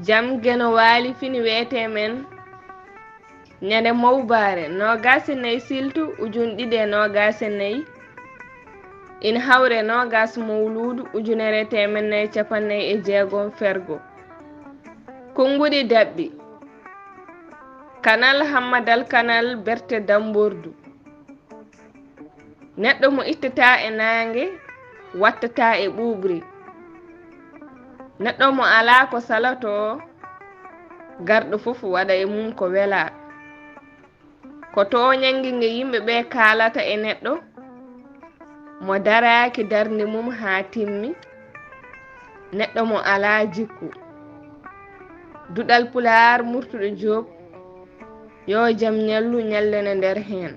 jam geno waali fini weete men ñande mawbaare 24 siltu ujune 2 ina hawre 20 mawluudu ujunere temenne capanne e jeegom fergo konngudi dabɓi kanal hammadal kanal berte dambordu neɗɗo mo ittata e naange wattata e ɓuuɓri neɗɗo mo alaa ko salato garɗo fof waɗa e mum ko wela ko toñange nge yimɓe ɓe kaalata e neɗɗo mo daraaki darnde mum haa timmi neɗɗo mo alaa jikku duɗal pulaar murtuɗo Joob yo jam ñallu ñallene nder heen